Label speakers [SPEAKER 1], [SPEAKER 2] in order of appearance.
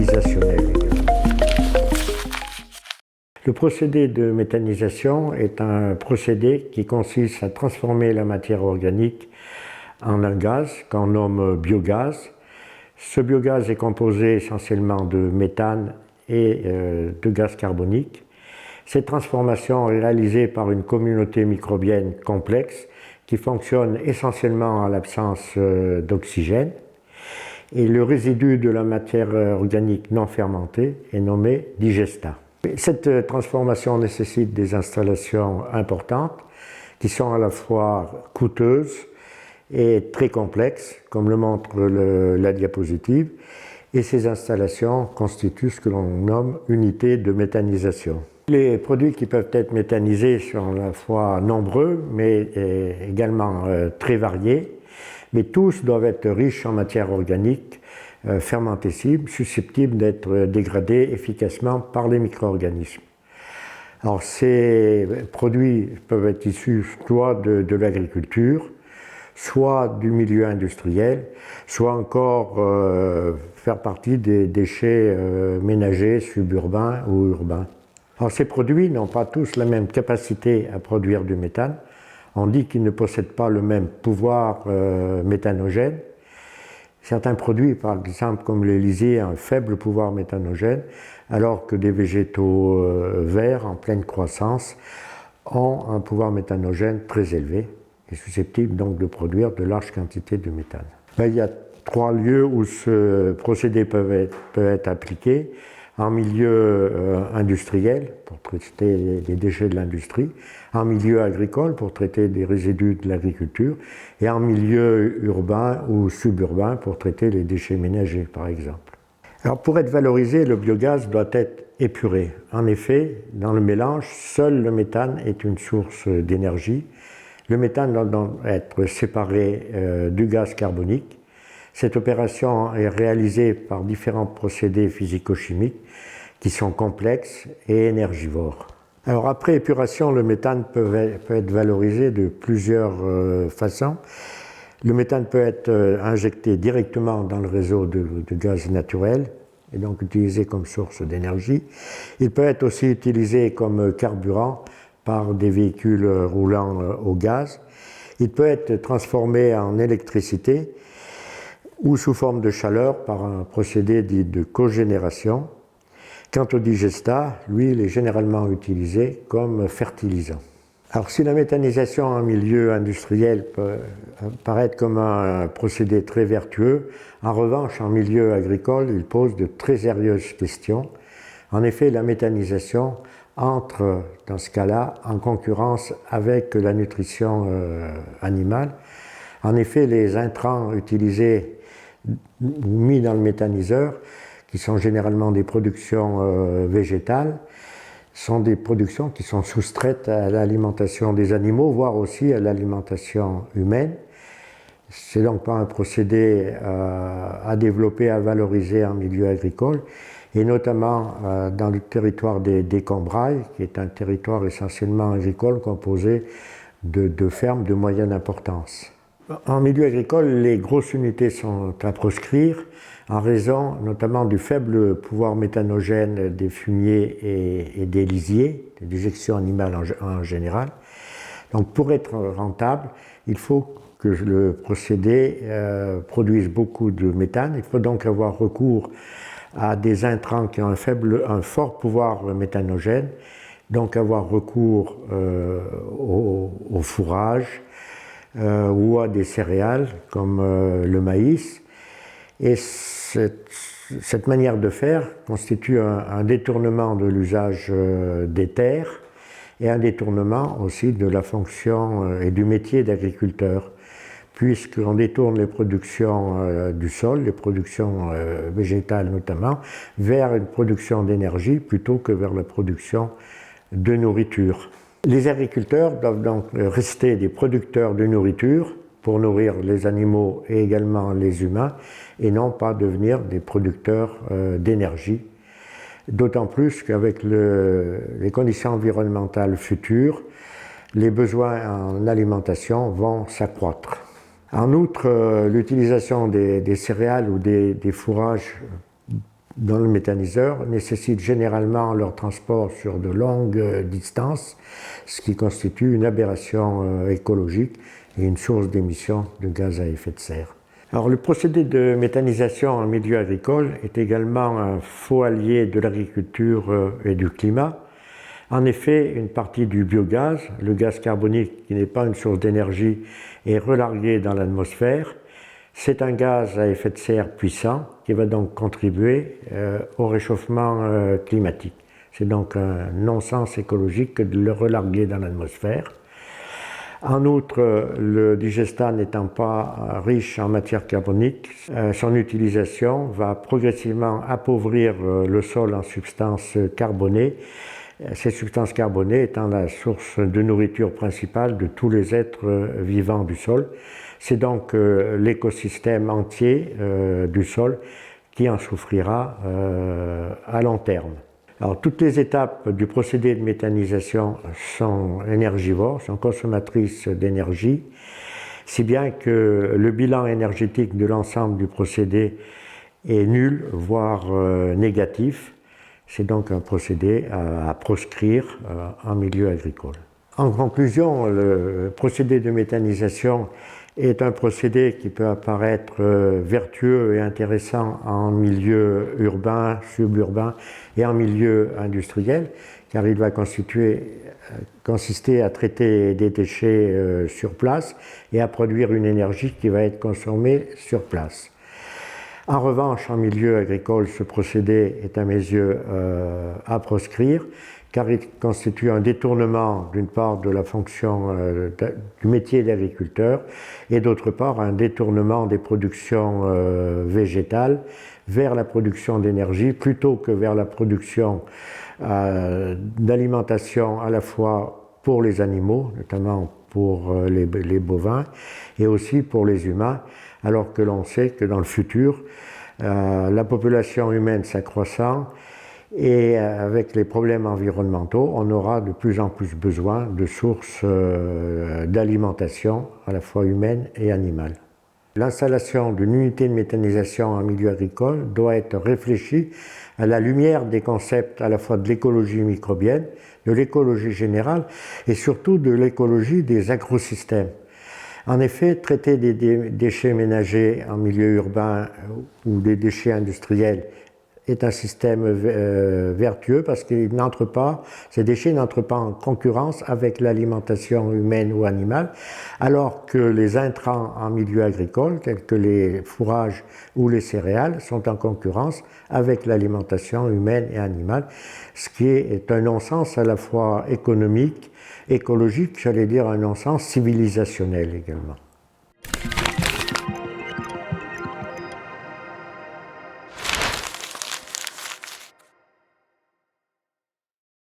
[SPEAKER 1] civilisationnelle également. Le procédé de méthanisation est un procédé qui consiste à transformer la matière organique en un gaz qu'on nomme biogaz. Ce biogaz est composé essentiellement de méthane et de gaz carbonique. Cette transformation est réalisée par une communauté microbienne complexe qui fonctionne essentiellement en l'absence d'oxygène. Et le résidu de la matière organique non fermentée est nommé digestat. Cette transformation nécessite des installations importantes qui sont à la fois coûteuses et très complexes, comme le montre la diapositive, et ces installations constituent ce que l'on nomme unité de méthanisation. Les produits qui peuvent être méthanisés sont à la fois nombreux, mais également très variés, mais tous doivent être riches en matière organique fermentescible, susceptible d'être dégradée efficacement par les micro-organismes. Alors, ces produits peuvent être issus soit de l'agriculture, soit du milieu industriel, soit encore faire partie des déchets ménagers, suburbains ou urbains. Alors, ces produits n'ont pas tous la même capacité à produire du méthane. On dit qu'ils ne possèdent pas le même pouvoir méthanogène. Certains produits, par exemple comme les lisiers, ont un faible pouvoir méthanogène, alors que des végétaux verts en pleine croissance ont un pouvoir méthanogène très élevé et susceptible donc de produire de larges quantités de méthane. Il y a 3 lieux où ce procédé peut être appliqué. En milieu industriel, pour traiter les déchets de l'industrie, en milieu agricole, pour traiter des résidus de l'agriculture, et en milieu urbain ou suburbain, pour traiter les déchets ménagers, par exemple. Alors, pour être valorisé, le biogaz doit être épuré. En effet, dans le mélange, seul le méthane est une source d'énergie. Le méthane doit donc être séparé du gaz carbonique. Cette opération est réalisée par différents procédés physico-chimiques qui sont complexes et énergivores. Alors après épuration, le méthane peut être valorisé de plusieurs façons. Le méthane peut être injecté directement dans le réseau de gaz naturel et donc utilisé comme source d'énergie. Il peut être aussi utilisé comme carburant par des véhicules roulant au gaz. Il peut être transformé en électricité ou sous forme de chaleur par un procédé dit de cogénération. Quant au digestat, lui, il est généralement utilisé comme fertilisant. Alors si la méthanisation en milieu industriel peut paraître comme un procédé très vertueux, en revanche en milieu agricole, il pose de très sérieuses questions. En effet, la méthanisation entre dans ce cas-là en concurrence avec la nutrition animale. En effet, les intrants utilisés mis dans le méthaniseur, qui sont généralement des productions végétales, sont des productions qui sont soustraites à l'alimentation des animaux, voire aussi à l'alimentation humaine. C'est donc pas un procédé à développer, à valoriser en milieu agricole, et notamment dans le territoire des Combrailles, qui est un territoire essentiellement agricole composé de fermes de moyenne importance. En milieu agricole, les grosses unités sont à proscrire en raison notamment du faible pouvoir méthanogène des fumiers et des lisiers, des déjections animales en général. Donc pour être rentable, il faut que le procédé produise beaucoup de méthane. Il faut donc avoir recours à des intrants qui ont un fort pouvoir méthanogène, donc avoir recours au fourrage, ou à des céréales comme le maïs. Et cette manière de faire constitue un détournement de l'usage des terres et un détournement aussi de la fonction et du métier d'agriculteur, puisqu'on détourne les productions du sol, les productions végétales notamment, vers une production d'énergie plutôt que vers la production de nourriture. Les agriculteurs doivent donc rester des producteurs de nourriture pour nourrir les animaux et également les humains, et non pas devenir des producteurs d'énergie. D'autant plus qu'avec les conditions environnementales futures, les besoins en alimentation vont s'accroître. En outre, l'utilisation des céréales ou des fourrages dans le méthaniseur nécessitent généralement leur transport sur de longues distances, ce qui constitue une aberration écologique et une source d'émission de gaz à effet de serre. Alors, le procédé de méthanisation en milieu agricole est également un faux allié de l'agriculture et du climat. En effet, une partie du biogaz, le gaz carbonique qui n'est pas une source d'énergie, est relargué dans l'atmosphère. C'est un gaz à effet de serre puissant qui va donc contribuer au réchauffement climatique. C'est donc un non-sens écologique que de le relarguer dans l'atmosphère. En outre, le digestat n'étant pas riche en matière carbonique, son utilisation va progressivement appauvrir le sol en substances carbonées. Ces substances carbonées étant la source de nourriture principale de tous les êtres vivants du sol. C'est donc l'écosystème entier du sol qui en souffrira à long terme. Alors, toutes les étapes du procédé de méthanisation sont énergivores, sont consommatrices d'énergie, si bien que le bilan énergétique de l'ensemble du procédé est nul, voire négatif. C'est donc un procédé à proscrire en milieu agricole. En conclusion, le procédé de méthanisation est un procédé qui peut apparaître vertueux et intéressant en milieu urbain, suburbain et en milieu industriel, car il va consister à traiter des déchets sur place et à produire une énergie qui va être consommée sur place. En revanche, en milieu agricole, ce procédé est à mes yeux à proscrire, car il constitue un détournement d'une part de la fonction du métier d'agriculteur et d'autre part un détournement des productions végétales vers la production d'énergie plutôt que vers la production d'alimentation à la fois pour les animaux, notamment pour les bovins et aussi pour les humains, alors que l'on sait que dans le futur, la population humaine s'accroissant, et avec les problèmes environnementaux, on aura de plus en plus besoin de sources d'alimentation à la fois humaine et animale. L'installation d'une unité de méthanisation en milieu agricole doit être réfléchie à la lumière des concepts à la fois de l'écologie microbienne, de l'écologie générale et surtout de l'écologie des agrosystèmes. En effet, traiter des déchets ménagers en milieu urbain ou des déchets industriels est un système vertueux parce que ces déchets n'entrent pas en concurrence avec l'alimentation humaine ou animale, alors que les intrants en milieu agricole, tels que les fourrages ou les céréales, sont en concurrence avec l'alimentation humaine et animale, ce qui est un non-sens à la fois économique, écologique, j'allais dire un non-sens civilisationnel également.